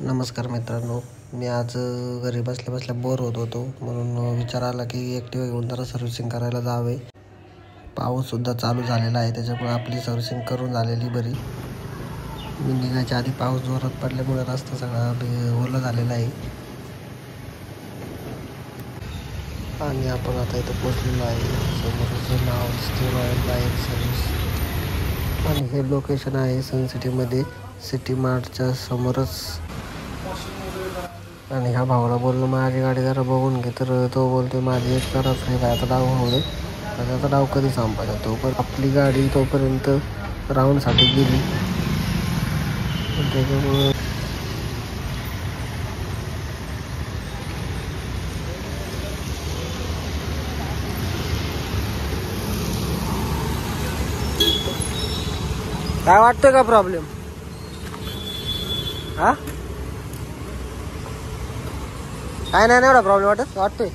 नमस्कार मित्रांनो, मी आज घरी बसल्या बसल्या बोर होत होतो म्हणून विचार आला की ॲक्टिवा घेऊन जरा सर्व्हिसिंग करायला जावे. पाऊससुद्धा चालू झालेला आहे, त्याच्यामुळे आपली सर्व्हिसिंग करून झालेली बरी. मी निघायच्या आधी पाऊस जोरात पडल्यामुळे रस्ता सगळा ओला झालेला आहे आणि आपण आता इथं पोचलेलो आहे. समोरचं नाव दिसते रॉयल बाईक सर्व्हिस आणि हे लोकेशन आहे सनसिटीमध्ये, सिटी मार्टच्या समोरच. आणि ह्या भावाला बोललो माझी गाडी जरा बघून घे, तर तो बोलतो माझी एक जरा फ्री आहे, आता डाव होऊ दे, तर त्याचा डाव कधी संपायचा. तोपर्यंत आपली गाडी तोपर्यंत राऊंडसाठी गेली. त्याच्यामुळे काय वाटतोय का प्रॉब्लेम? हा काय नाही एवढा प्रॉब्लेम वाटतोय.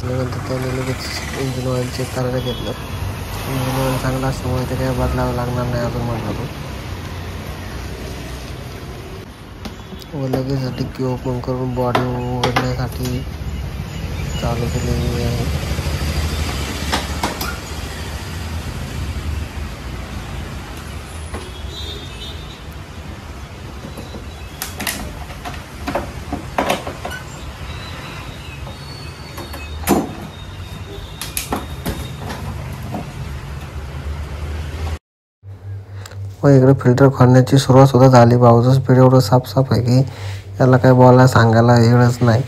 नंतर त्याने लगेच इंजिन ऑइल चेक करायला घेतलं. इंजिन ऑइल चांगलं असल्यामुळे ते काही बदलावं लागणार नाही अजून म्हणलं तो. व लगेच डिक्की ओपन करून बॉडी उघडण्यासाठी चालू केलेली आहे. व इकडे फिल्टर खोलण्याची सुरुवात सुद्धा झाली. भाऊचं स्पीड एवढं साफ आहे की त्याला काही बोलायला सांगायला वेळच नाही.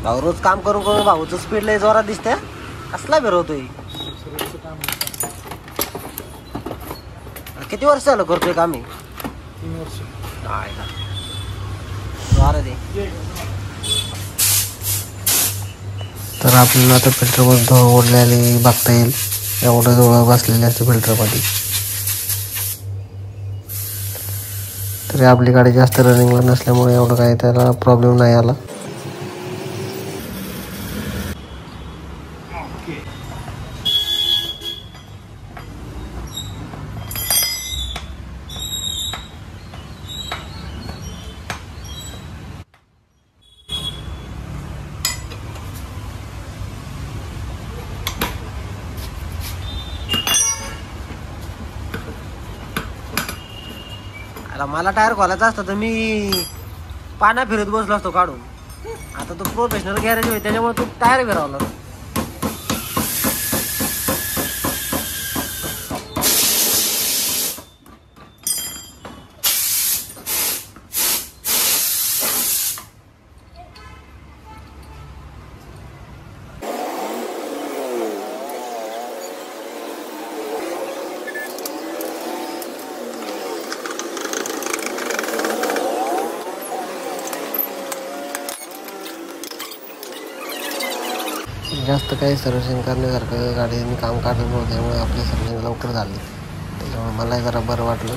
भाऊ रोज काम करून करून भाऊचं स्पीड लय जोरात दिसते. कसला फिरवतोय? किती वर्ष झालं करतोय काम? 3 वर्ष. तर आपल्याला आता फिल्टरमध्ये ओढलेली बघता येईल, एवढं जवळ बसलेली असते फिल्टरमध्ये. तरी आपली गाडी जास्त रनिंगला नसल्यामुळे एवढं काही त्याला प्रॉब्लेम नाही आला. मला टायर खोलायचा असतं तर मी पाना फिरत बसलो असतो काढून. आता तो प्रोफेशनल गॅरेज होय, त्याच्यामुळे तू टायर फिरवला. जास्त काही सर्व्हिसिंग करण्यासारखं गाडीने काम काढत नव्हतं, त्यामुळे आपली सर्व्हिसिंग लवकर झाली. त्याच्यामुळे मलाही जरा बरं वाटलं.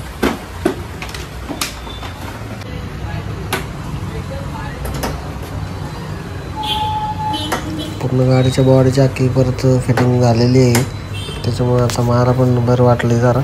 पूर्ण गाडीच्या बॉडीची अख्खी परत फिटिंग झालेली आहे, त्याच्यामुळे आता मला पण बरं वाटलं जरा.